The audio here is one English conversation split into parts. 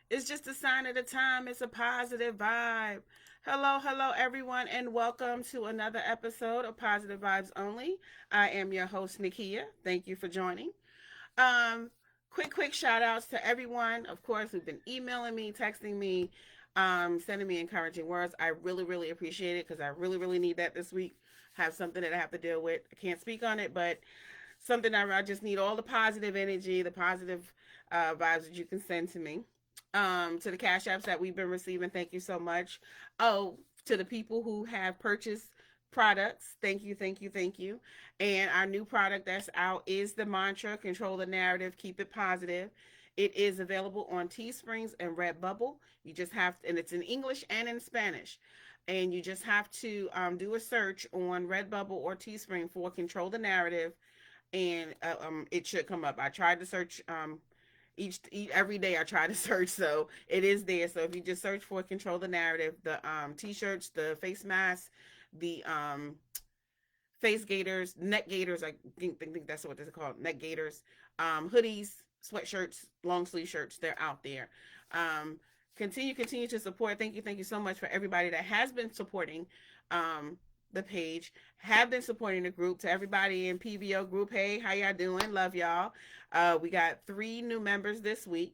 It's just a sign of the time. It's a positive vibe. Hello, everyone, and welcome to another episode of Positive Vibes Only. I am your host, Nakia. Thank you for joining. Um, quick shout outs to everyone, of course, who've been emailing me, texting me, sending me encouraging words. I really appreciate it because I really need that this week. Have something that I have to deal with. I can't speak on it, but something I just need all the positive energy, the positive vibes that you can send to me. To the cash apps that we've been receiving, thank you so much. Oh, to the people who have purchased products, thank you. And our new product that's out is the mantra: control the narrative, keep it positive. It is available on Teesprings and Redbubble. You just have, and it's in English and in Spanish. And you just have to do a search on Redbubble or Teespring for Control the Narrative, and it should come up. I tried to search each every day. I try to search, so it is there. So if you just search for Control the Narrative, the t-shirts, the face masks, the face gaiters, neck gaiters, I think that's what they're called, neck gaiters, hoodies, sweatshirts, long sleeve shirts, they're out there. um continue to support. Thank you so much for everybody that has been supporting um the page, have been supporting the group. To everybody in PVO group, hey, how y'all doing? Love y'all. We got 3 new members this week,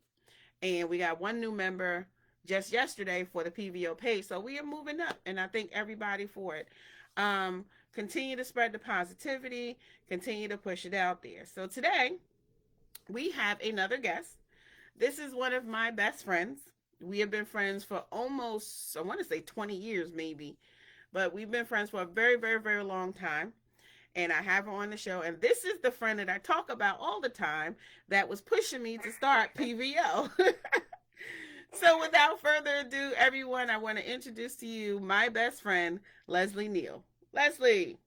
and we got 1 new member just yesterday for the PVO page. So we are moving up, and I thank everybody for it. Continue to spread the positivity, continue to push it out there. So today we have another guest. This is one of my best friends. We have been friends for almost, I want to say 20 years maybe, but we've been friends for a very long time. And I have her on the show. And this is the friend that I talk about all the time that was pushing me to start PVO. So without further ado, everyone, I want to introduce to you my best friend, Leslie Neal. Leslie,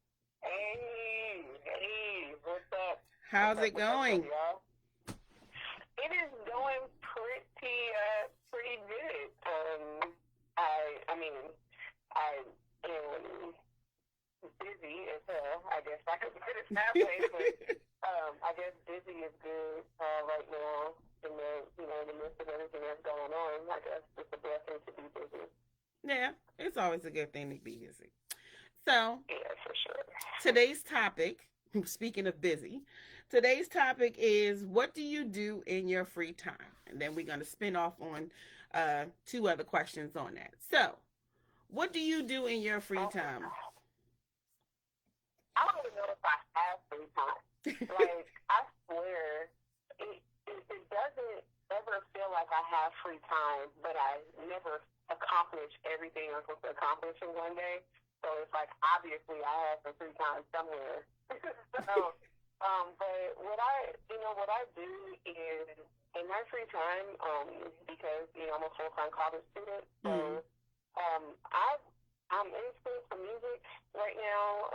Hey, what's up? What's how's up? it What's up, going? y'all? It is going pretty good. I mean, I am busy as hell. I guess I could put it that way, but I guess busy is good right now. In the midst of everything that's going on, I guess it's a blessing to be busy. Yeah, it's always a good thing to be busy. So Yeah, for sure. today's topic, speaking of busy, today's topic is, what do you do in your free time? And then we're going to spin off on 2 other questions on that. So, what do you do in your free Oh my time? God. I don't even know if I have free time. Like, I swear, it doesn't ever feel like I have free time, but I never accomplish everything I'm supposed to accomplish in one day. So it's like, obviously I have some free time somewhere. so, but what I do is in my free time, because, I'm a full-time college student, Mm. so, I'm in school for music right now.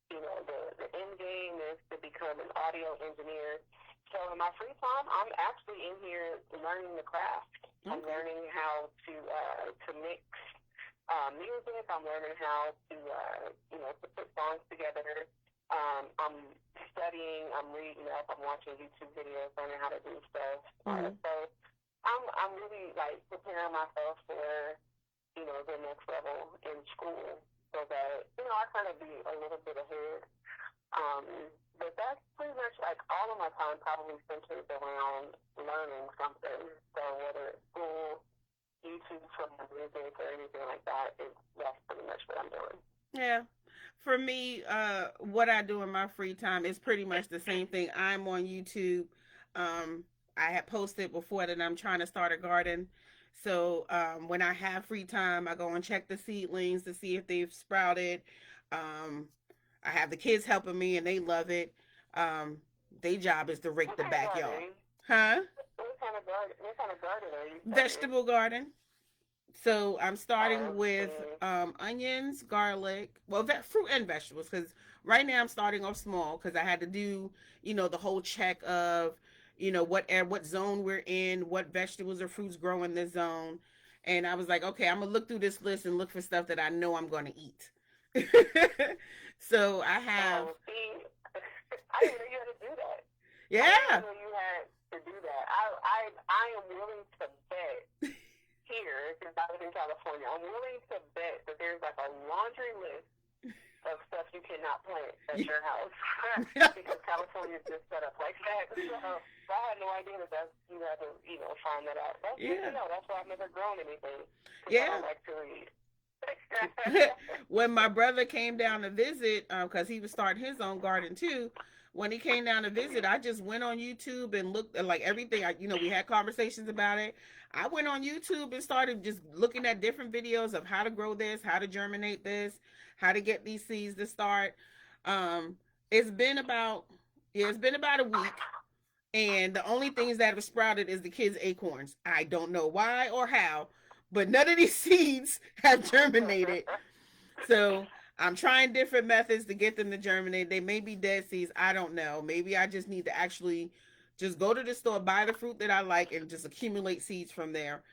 The end game is to become an audio engineer. So in my free time, I'm actually in here learning the craft. I'm Okay. learning how to mix music. I'm learning how to put songs together. I'm studying. I'm reading up. I'm watching YouTube videos, learning how to do stuff. Mm. So I'm really like preparing myself for the next level in school so that I kind of be a little bit ahead. Um, but that's pretty much like all of my time probably centers around learning something. So whether it's school, YouTube for my music, or anything like that, that's pretty much what I'm doing. Yeah. For me, what I do in my free time is pretty much the same thing. I'm on YouTube. I had posted before that I'm trying to start a garden. So when I have free time, I go and check the seedlings to see if they've sprouted. Um, I have the kids helping me, and they love it. Um, their job is to rake What the kind of garden are backyard. you? Huh? What kind of garden are you starting? Vegetable garden. So I'm starting Oh, with onions, garlic, well, fruit and vegetables. Because right now I'm starting off small because I had to do, the whole check of, what zone we're in, what vegetables or fruits grow in this zone, and I was like, okay, I'm gonna look through this list and look for stuff that I know I'm gonna eat. So I have, oh, see, I didn't know you had to do that. I didn't even yeah. know you had to do that. I am willing to bet here, since I live in California, I'm willing to bet that there's like a laundry list of stuff you cannot plant at your house because California is just set up like that. So I had no idea that you had to, find that out. That's good to know. That's why I've never grown anything because I don't like to read. When my brother came down to visit, because he was starting his own garden too, when he came down to visit, I just went on YouTube and looked at like everything. We had conversations about it. I went on YouTube and started just looking at different videos of how to grow this, how to germinate this, how to get these seeds to start. Um, it's been about it's been about a week, and the only things that have sprouted is the kids' acorns. I don't know why or how, but none of these seeds have germinated. So I'm trying different methods to get them to germinate. They may be dead seeds. I don't know. Maybe I just need to actually just go to the store, buy the fruit that I like, and just accumulate seeds from there.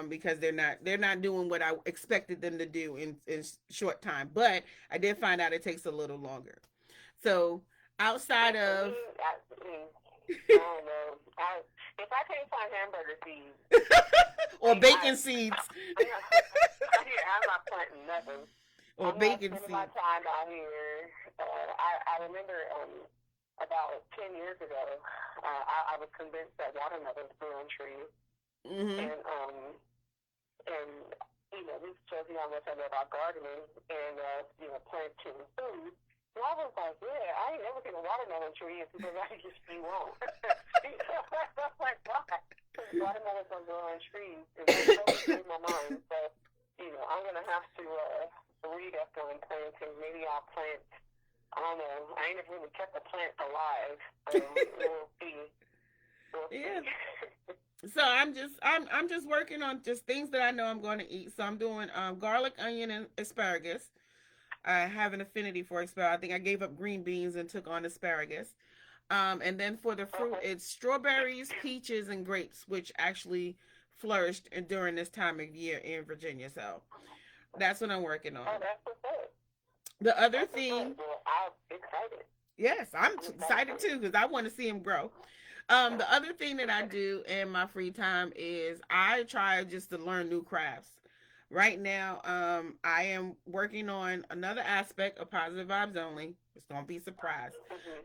Because they're not doing what I expected them to do in short time. But I did find out it takes a little longer. So outside of I don't know. If I can't find hamburger seeds or bacon seeds I'm not planting nothing. or I'm not bacon spending my seeds. time out here. I remember about 10 years ago, I was convinced that watermelons grew on trees. Mm-hmm. And this shows you how much I know about gardening and, planting food. And I was like, yeah, I ain't never seen a watermelon tree because I just be wrong. I'm like, why? Because watermelons don't grow on trees. And that totally blew my mind. So, I'm going to have to read up on planting. Maybe I'll plant, I don't know, I ain't never really kept a plant alive. We'll see. Yeah. So I'm just working on just things that I know I'm going to eat. So I'm doing garlic, onion, and asparagus. I have an affinity for asparagus. I think I gave up green beans and took on asparagus. And then for the fruit, it's strawberries, peaches, and grapes, which actually flourished during this time of year in Virginia. So that's what I'm working on. Oh, that's what's up. The other thing, well, I'm excited. yes, I'm excited too because I want to see him grow. The other thing that I do in my free time is I try just to learn new crafts. Right now, I am working on another aspect of positive vibes only. It's gonna be a surprise.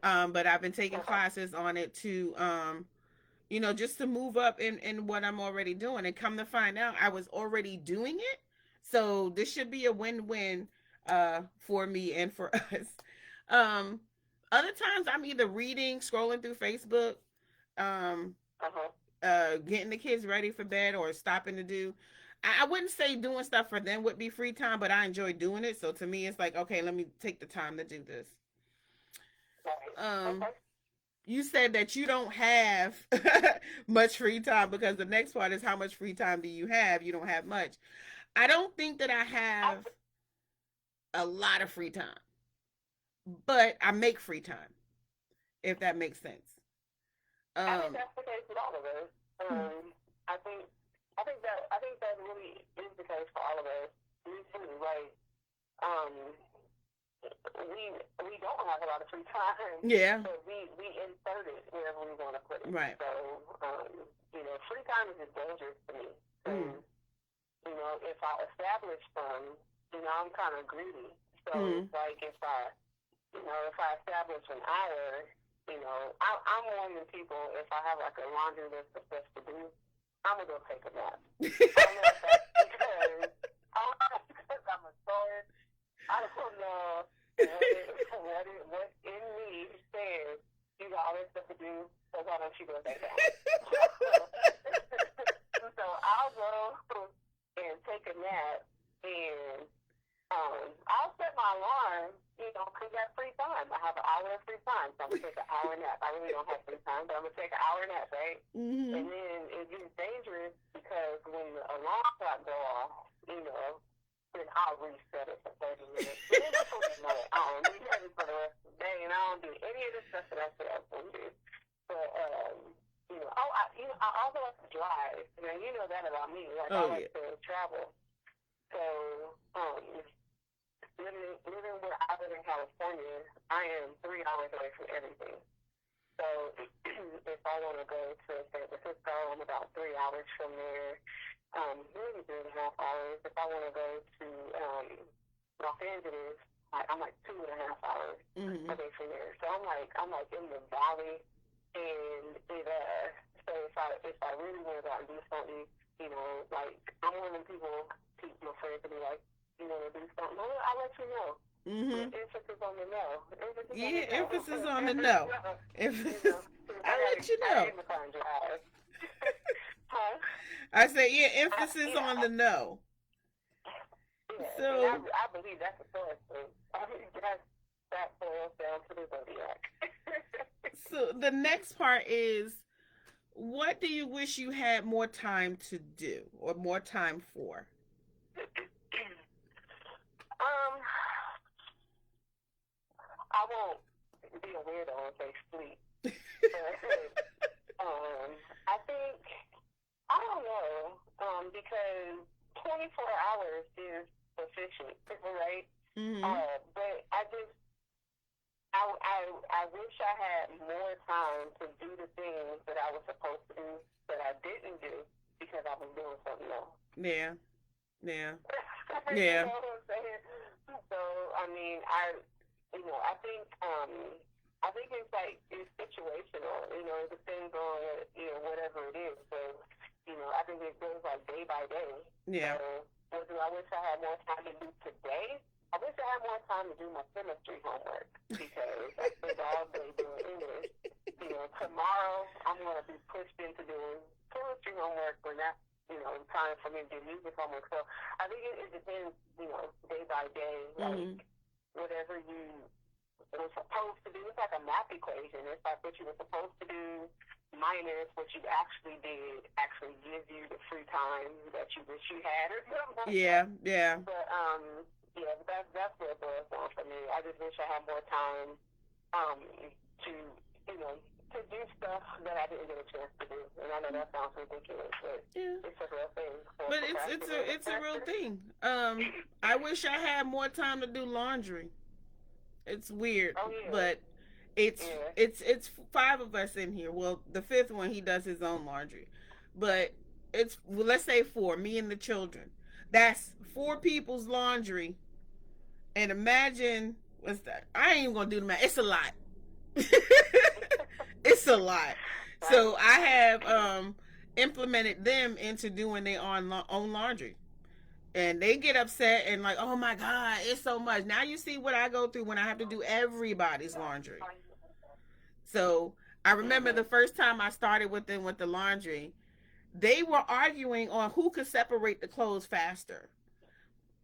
But I've been taking classes on it to, just to move up in what I'm already doing. And come to find out, I was already doing it. So this should be a win-win for me and for us. Um, Other times I'm either reading, scrolling through Facebook, um, getting the kids ready for bed, or stopping to do. I wouldn't say doing stuff for them would be free time, but I enjoy doing it. So to me, it's like, okay, let me take the time to do this. Um, you said that you don't have much free time because the next part is how much free time do you have? You don't have much. I don't think that I have a lot of free time, but I make free time, if that makes sense. I think that's the case with all of us. I think that really is the case for all of us. Me too. Like, we don't have a lot of free time. Yeah. So we insert it wherever we want to put it. Right. So free time is just dangerous to me. So, if I establish some, I'm kind of greedy. So like if I establish an hour. I'm one of the people, if I have like a laundry list of stuff to do, I'm going to go take a nap. I don't know if that's because I'm a source. I don't know what in me says you got all this stuff to do, so why don't you go take a nap? So I'll go and take a nap, and I'll set my alarm, because that's free time. I have an hour of free time, so I'm going to take an hour nap. I really don't have free time, but I'm going to take an hour nap, right? Mm-hmm. And then it gets dangerous because when the alarm clock go off, then I'll reset it for 30 minutes. And then before you know it, I don't be ready for the rest of the day, and I don't do any of the stuff that I said I was going to do. But, I also like to drive. Now, you know that about me. Like, I like to travel. So, living where I live in California, I am 3 hours away from everything. So if I want to go to San Francisco, I'm about 3 hours from there. maybe 3.5 hours. If I want to go to Los Angeles, I'm like 2.5 hours Mm-hmm. away from there. So I'm like in the valley, and so if I really want to go out and do something, like I'm one of the people, my friends to be like, you want to do something? I'll let you know. Mm-hmm. Emphasis on the no. Emphasis on Yeah, the no. emphasis on the Emphasis, no. Emphasis. I I'll let you gotta know. aim to find your eyes. Huh? I say, yeah, I, emphasis on yeah, the no. yeah, and So, I believe that's a source thing. I mean, that boils down to the zodiac. so the next part is, what do you wish you had more time to do or more time for? um, I won't be a weirdo and say sleep, but I think I don't know, because 24 hours is sufficient, right? Mm-hmm. But I wish I had more time to do the things that I was supposed to do that I didn't do because I was doing something else. Yeah. Yeah. You Yeah. know what I'm saying? So I mean, I think it's like it's situational. It depends on whatever it is. So I think it goes like day by day. So Yeah. what do I wish I had more time to do today? I wish I had more time to do my chemistry homework because I spend all day doing English. Tomorrow I'm going to be pushed into doing chemistry homework when that's time for me to do music homework. So I think it depends, day by day, like Mm-hmm. whatever you were supposed to do. It's like a math equation. It's like what you were supposed to do minus what you actually did actually gives you the free time that you wish you had or something like that. Yeah. Yeah. But yeah, but that's what it boils down for me. I just wish I had more time to to do stuff that I didn't get a chance to do. And I know that sounds ridiculous, but Yeah. it's a real thing for a But procrastinator. it's a real thing. I wish I had more time to do laundry. It's weird, Oh yeah, but it's yeah. it's five of us in here. Well, the fifth one, he does his own laundry, but it's, well, let's say four, me and the children. That's four people's laundry, and imagine, what's that? I ain't even gonna do the math. It's a lot. It's a lot. Right. So I have implemented them into doing their own laundry. And they get upset and like, oh my God, it's so much. Now you see what I go through when I have to do everybody's laundry. So I remember the Mhm. first time I started with them with the laundry, they were arguing on who could separate the clothes faster.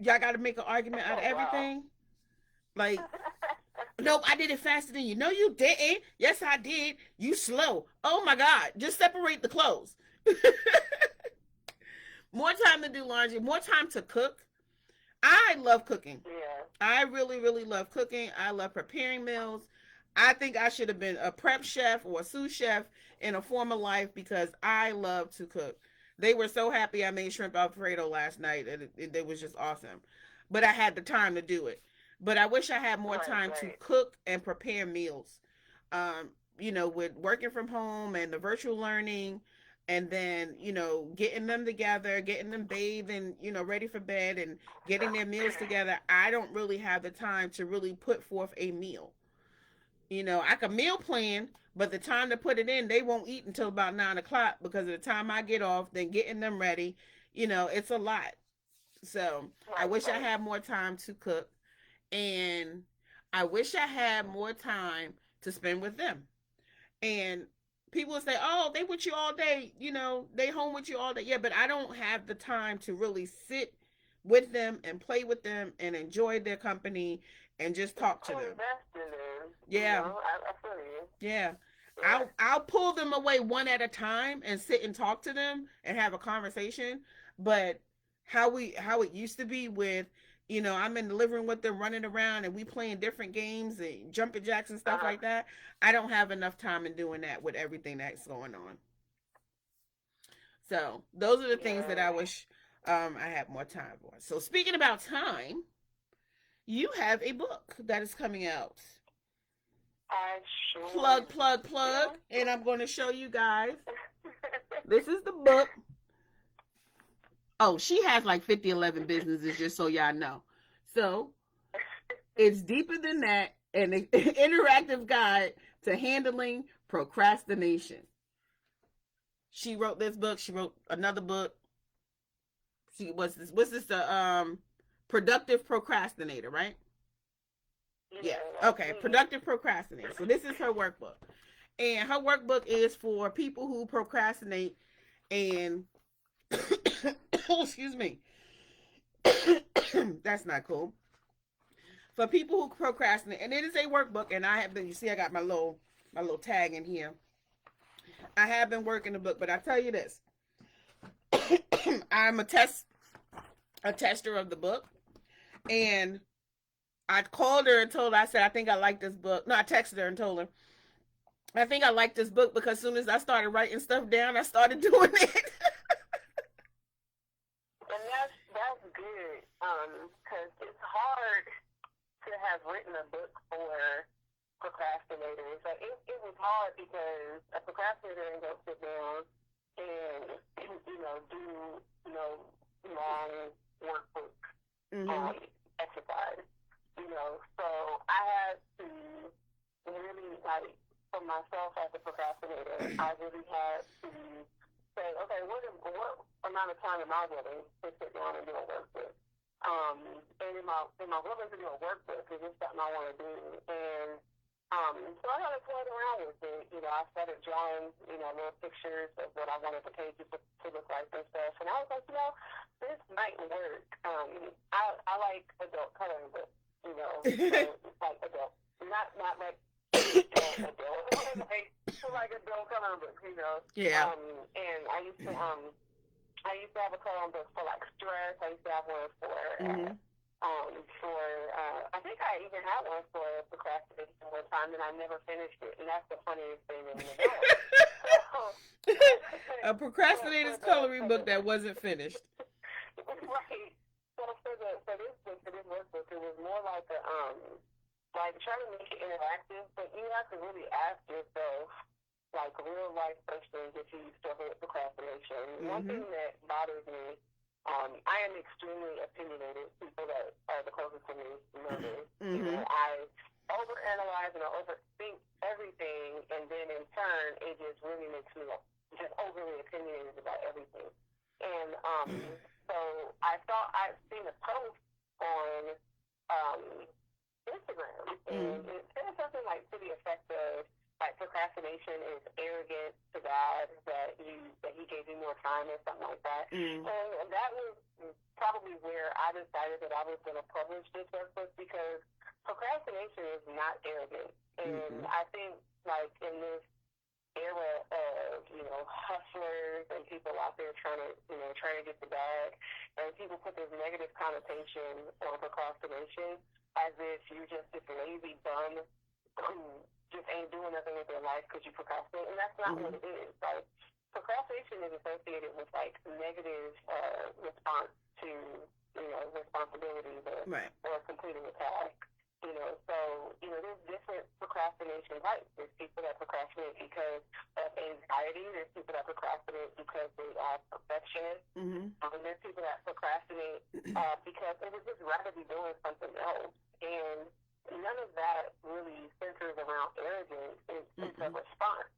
Y'all got to make an argument out of Oh wow. everything. Like, nope, I did it faster than you. No, you didn't. Yes, I did. You slow. Oh my God, just separate the clothes. More time to do laundry, more time to cook. I love cooking. Yeah. I really, really love cooking. I love preparing meals. I think I should have been a prep chef or a sous chef in a former life because I love to cook. They were so happy I made shrimp alfredo last night, and it was just awesome. But I had the time to do it. But I wish I had more Right. time to Right. cook and prepare meals. With working from home and the virtual learning, and then getting them together, getting them bathed and ready for bed, and getting their meals together, I don't really have the time to really put forth a meal. I can meal plan, but the time to put it in, they won't eat until about 9 o'clock because of the time I get off, then getting them ready. It's a lot. So I Right. wish I Right. had more time to cook, and I wish I had more time to spend with them. And people will say, "Oh, they with you all day. They home with you all day." Yeah, but I don't have the time to really sit with them and play with them and enjoy their company and just talk to To them. invest in them, Yeah, I feel you. yeah. Yeah. I'll pull them away one at a time and sit and talk to them and have a conversation. But how it used to be with, I'm in the living room with them running around and we playing different games and jumping jacks and stuff Uh-huh. like that. I don't have enough time in doing that with everything that's going on. So those are the things that I Yeah. wish I had more time for. So speaking about time, you have a book that is coming out. I sure Plug, plug, plug. do. And I'm going to show you guys. This is the book. Oh, she has like 50, 11 businesses, just so y'all know. So it's deeper than that, and an interactive guide to handling procrastination. She wrote this book. She wrote another book. She was this. What's this? The Productive Procrastinator, right? Yeah. Yeah. Okay. Productive Procrastinator. So this is her workbook, and her workbook is for people who procrastinate and oh, excuse me. That's not cool. For people who procrastinate, and it is a workbook, and I have been. You see, I got my little tag in here. I have been working the book, but I tell you this: I'm a tester of the book, and I called her and told her. I said I think I like this book. No, I texted her and told her I think I like this book because as soon as I started writing stuff down, I started doing it. And that's good. Because it's hard to have written a book for procrastinators. Like it was hard because a procrastinator can go sit down and do long workbook Mm-hmm. exercise. So I had to really like for myself as a procrastinator, I really had to say, okay, what amount of time am I willing to sit down and do a workbook? And am I willing to do a workbook? Is this something I want to do? And so I kind of played around with it. I started drawing, little pictures of what I wanted the pages to look like and stuff. And I was like, this might work. I like adult coloring books, so like adult, not like adult, like adult coloring books. Yeah. And I used to have a coloring book for like stress. I used to have one Mm-hmm. I think I even had one for procrastination one time, and I never finished it, and that's the funniest thing in the world. A procrastinator's coloring book that wasn't finished. Right. So for this workbook, it was more like like trying to make it interactive, but you have to really ask yourself like real life questions if you struggle with procrastination. Mm-hmm. One thing that bothers me, I am extremely opinionated. People that are the closest to me know this. Mm-hmm. I overanalyze and I overthink everything, and then in turn, it just really makes me just overly opinionated about everything. And so I thought I'd seen a post on um, Instagram, and it said something like to the effect of like procrastination is arrogant to God that he gave you more time or something like that. And that was probably where I decided that I was going to publish this workbook because procrastination is not arrogant. And I think like in this era of hustlers and people out there trying to get the bag, and people put this negative connotation on procrastination as if you're just this lazy bum who just ain't doing nothing with their life because you procrastinate, and that's not what it is. Like procrastination is associated with like negative response to responsibilities or completing a task. So there's different procrastination types. There's people that procrastinate because of anxiety. There's people that procrastinate because they are perfectionists. There's people that procrastinate because they would just rather be doing something else. And none of that really centers around arrogance. It's a response.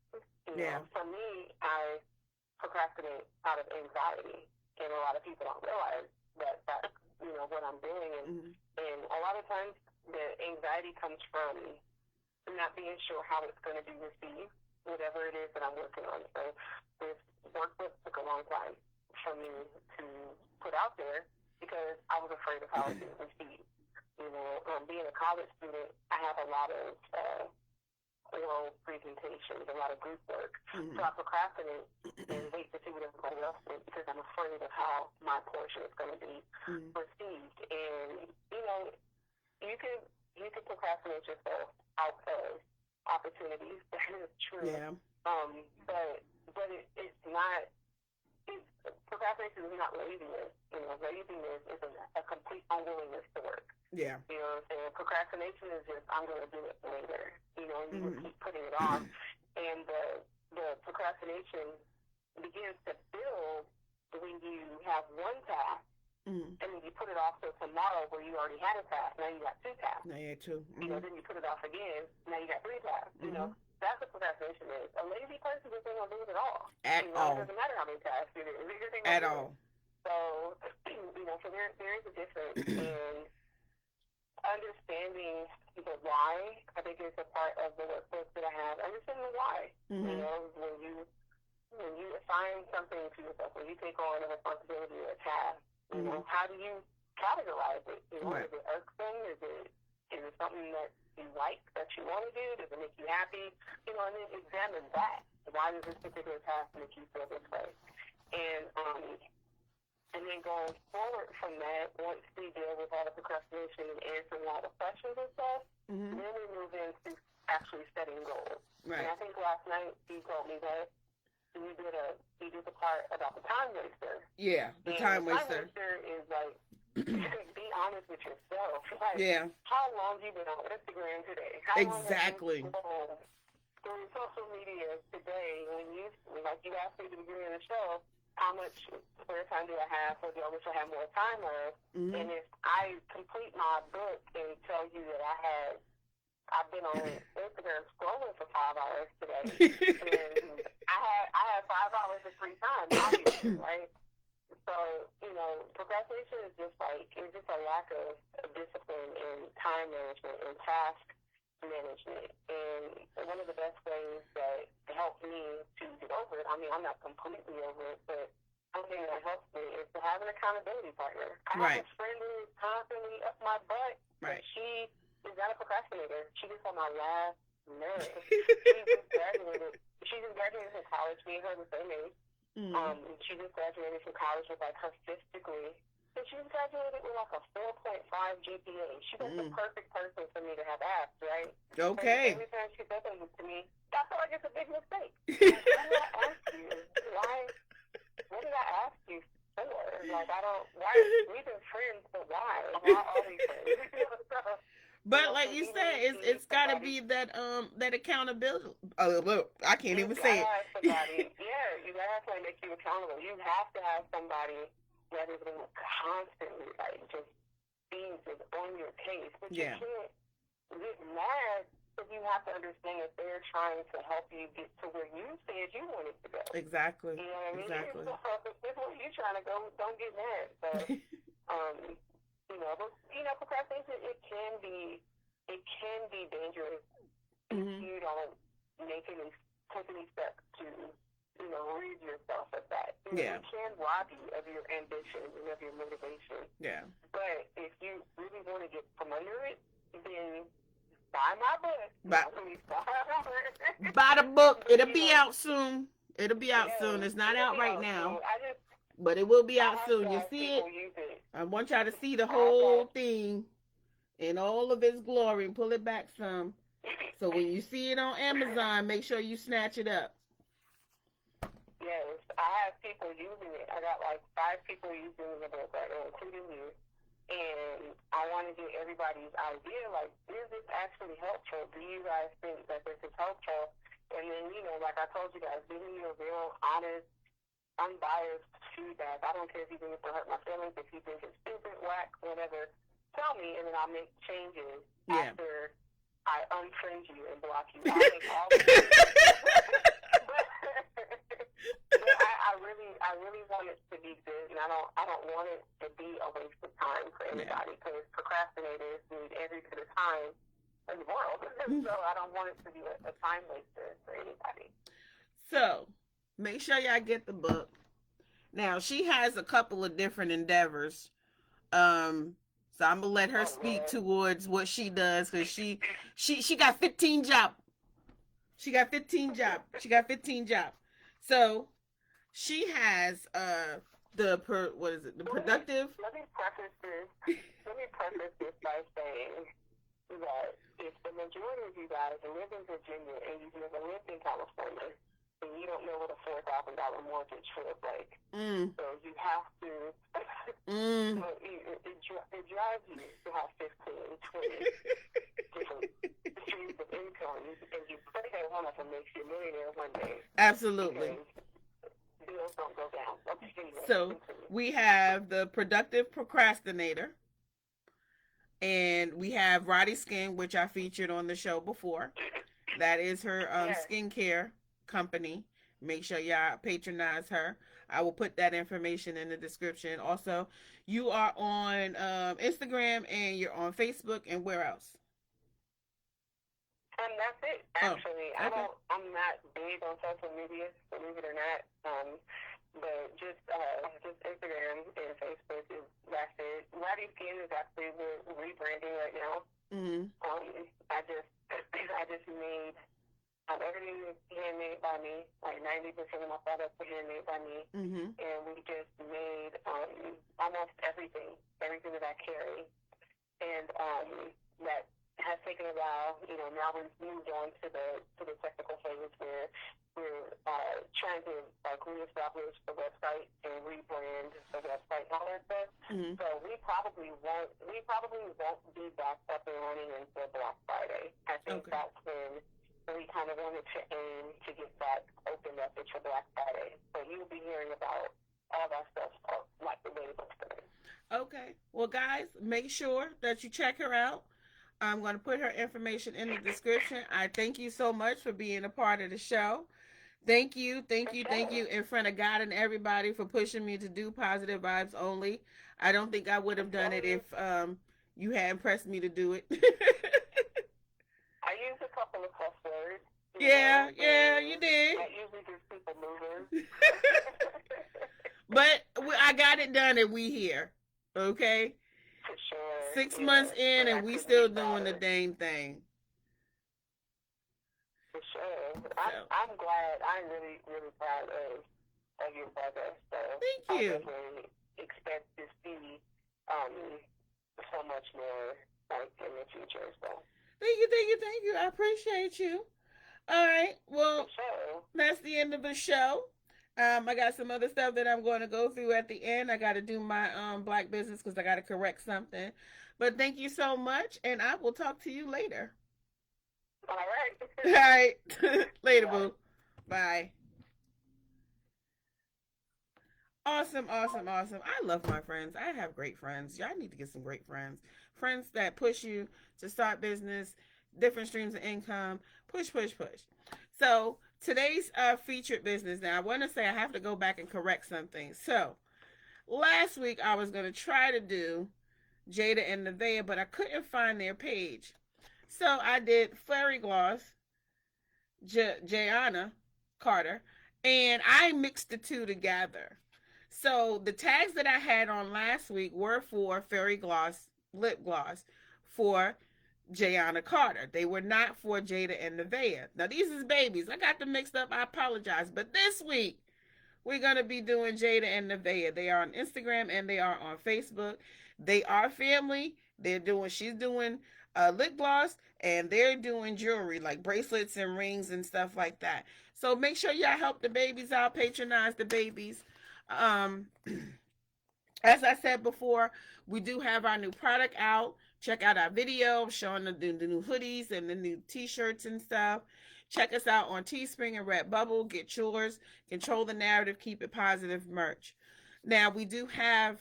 For me, I procrastinate out of anxiety, and a lot of people don't realize that that's what I'm doing. And a lot of times the anxiety comes from not being sure how it's going to be received, whatever it is that I'm working on. So this workbook took a long time for me to put out there because I was afraid of how it would be received. Being a college student, I have a lot of oral presentations, a lot of group work. So I procrastinate and wait to see what everybody else thinks because I'm afraid of how my portion is going to be received. And you can procrastinate yourself out of opportunities. That is true. Yeah. But it's not. Procrastination is not laziness. Laziness is a complete unwillingness to work. Yeah. You know what I'm saying? Procrastination is just I'm going to do it later. And you keep putting it off, and the procrastination begins to build when you have have one task, and then you put it off till tomorrow where you already had a task. Now you got two tasks. Now you had two. Then you put it off again. Now you got three tasks. That's what procrastination is. A lazy person just ain't gonna do it at all. At all. It doesn't matter how many tasks you do. At all. So, so there is a difference in understanding the why. I think it's a part of the workbook that I have. Understanding the why. When you assign something to yourself, when you take on a responsibility or a task, how do you categorize it? Is it irksome? Is it something that you like, that you want to do? Does it make you happy? And then examine that. Why does this particular task make you feel this way? And then going forward from that, once we deal with all the procrastination and answering all the questions and stuff, then we move into actually setting goals. Right. And I think last night you told me that you did the part about the time waster. Yeah, the time waster. The time waster is like, be honest with yourself. Like, how long you been on Instagram today? How exactly. long have you through social media today? When you asked me at the beginning of the show, how much spare time do I have, or do I wish I had more time left? And if I complete my book and tell you that I've been on Instagram scrolling for 5 hours today, and I have 5 hours of free time, obviously, right? So, procrastination is just a lack of discipline and time management and task management. And one of the best ways that helped me to get over it, I mean, I'm not completely over it, but one thing that helps me is to have an accountability partner. I have a friend who is constantly up my butt, but she is not a procrastinator. She just on my last nerve. She just graduated from college. Me and her the same age. She just graduated from college with like her fifth degree. So she just graduated with like a 4.5 GPA. She was the perfect person for me to have asked, right? Okay. Every time she said something to me, I feel like it's a big mistake. Why did I ask you? What did I ask you for? Like, why? We've been friends, but why? Why are we friends? But like you said, it's got to be that accountability. I can't even say it. Somebody, you gotta have somebody make you accountable. You have to have somebody that is going to constantly just be just on your case. But you can't get mad, because you have to understand that they're trying to help you get to where you said you wanted to go. Exactly. You know what I mean? Exactly. If where you're trying to go, don't get mad. So, but procrastination, it can be dangerous if you don't take any steps to rid yourself of that. It can rob you of your ambition and of your motivation. Yeah. But if you really want to get from under it, then buy my book. Buy the book. It'll be out soon. It's not out right now. But it will be out soon. You see it? I want y'all to see the whole thing in all of its glory and pull it back some. So when you see it on Amazon, make sure you snatch it up. Yes, I have people using it. I got like 5 people using the book right now, including you. And I want to get everybody's idea, like, is this actually helpful? Do you guys think that this is helpful? And then, like I told you guys, giving you a real honest, unbiased feedback. I don't care if you think it's going to hurt my feelings, if you think it's stupid, whack, whatever. Tell me, and then I'll make changes after I unfriend you and block you. I'll make all the I really want it to be good, and I don't want it to be a waste of time for anybody, because procrastinators need every bit of time in the world. So I don't want it to be a time waster for anybody. So make sure y'all get the book. Now she has a couple of different endeavors. So I'm gonna let her speak towards what she does, because she got 15 jobs. She got 15 jobs. So she has the productive. Let me preface this by saying that if the majority of you guys live in Virginia and you've never lived in California, and you don't know what a $4,000 mortgage feels like, so you have to. It drives you to have 15, 20 different streams of income, and you pray that one of them makes you a millionaire one day. Absolutely. Bills don't go down. Okay, anyway, so, continue. We have the Productive Procrastinator, and we have Roddy Skin, which I featured on the show before. That is her Yes. skincare company. Make sure y'all patronize her. I will put that information in the description. Also, you are on Instagram and you're on Facebook, and where else? That's it. Oh, Actually, okay. I'm not big on social media, believe it or not. But just Instagram and Facebook is that's it. Mighty Skin is actually we're rebranding right now. Mm-hmm. I just made everything is handmade by me. Like 90% of my products are handmade by me, Mm-hmm. and we just made almost everything that I carry, and that has taken a while. Now we've moved on to the technical phase where we're trying to reestablish the website and rebrand the website and all that stuff. Mm-hmm. So we probably won't be back up and running until Black Friday. I think Okay. that's when we kind of wanted to aim to get that opened up for Black Friday. So you'll be hearing about all that stuff like the way it looks today. Okay. Well, guys, make sure that you check her out. I'm going to put her information in the description. I thank you so much for being a part of the show. Thank you, thank For you, thank sure. you in front of God and everybody for pushing me to do positive vibes only. I don't think I would have done it if you hadn't pressed me to do it. I use a couple of cuss words, Yeah, yeah, you and did. that usually gets people moving. But I got it done and we here. Okay? For sure, 6 months in but I and we couldn't be still doing the prouder. dang thing. For sure, So, I'm glad. I'm really really proud of your progress. So thank I you. definitely expect to see um so much more like in the future. So Thank you, thank you, thank you. I appreciate you. All right. for Well, sure. that's the end of the show. I got some other stuff that I'm going to go through at the end. I got to do my black business because I got to correct something. But thank you so much, and I will talk to you later. All right. All right. Later, Bye. boo. Bye. Awesome, awesome, awesome. I love my friends. I have great friends. Y'all need to get some great friends. Friends that push you to start business, different streams of income. Push, push, push. So today's featured business. Now I want to say I have to go back and correct something. So last week I was going to try to do Jada and Nevaeh, but I couldn't find their page. So I did Fairy Gloss, Jayana Carter, and I mixed the two together. So the tags that I had on last week were for Fairy Gloss lip gloss for Jayana Carter. They were not for Jada and Nevaeh. Now these is babies. I got them mixed up. I apologize. But this week we're gonna be doing Jada and Nevaeh. They are on Instagram and they are on Facebook. They are family. She's doing lip gloss and they're doing jewelry like bracelets and rings and stuff like that. So make sure y'all help the babies out, patronize the babies. Um, as I said before, we do have our new product out. Check out our video showing the new hoodies and the new t-shirts and stuff. Check us out on Teespring and Redbubble. Get yours. Control the narrative. Keep it positive merch. Now we do have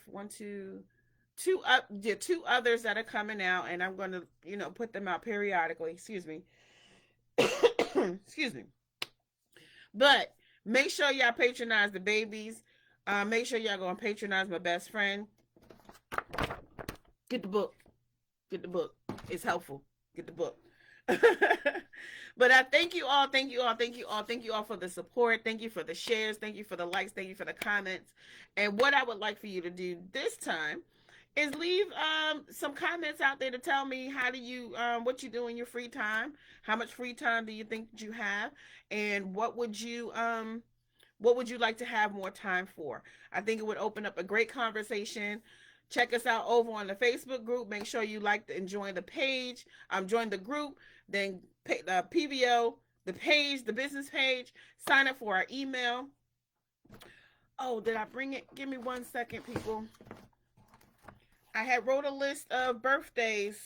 two others that are coming out, and I'm going to put them out periodically. Excuse me. Excuse me. But make sure y'all patronize the babies. Make sure y'all go and patronize my best friend. Get the book. Get the book. It's helpful. Get the book. But I thank you all, thank you all, thank you all, thank you all for the support. Thank you for the shares. Thank you for the likes. Thank you for the comments. And what I would like for you to do this time is leave some comments out there to tell me how do you what you do in your free time, how much free time do you think you have, and what would you like to have more time for? I think it would open up a great conversation. Check us out over on the Facebook group. Make sure you like and join the page. Join the group. Then PVO, the page, the business page. Sign up for our email. Oh, did I bring it? Give me 1 second, people. I had wrote a list of birthdays.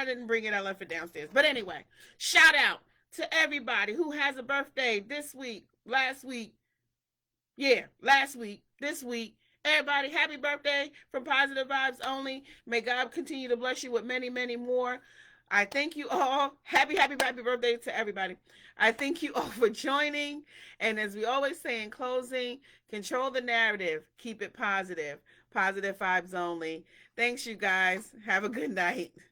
I didn't bring it. I left it downstairs. But anyway, shout out to everybody who has a birthday this week, last week, this week, Everybody, happy birthday from Positive Vibes Only. May God continue to bless you with many, many more. I thank you all. Happy birthday to everybody. I thank you all for joining. And as we always say in closing, control the narrative, keep it positive. Positive vibes only. Thanks, you guys. Have a good night.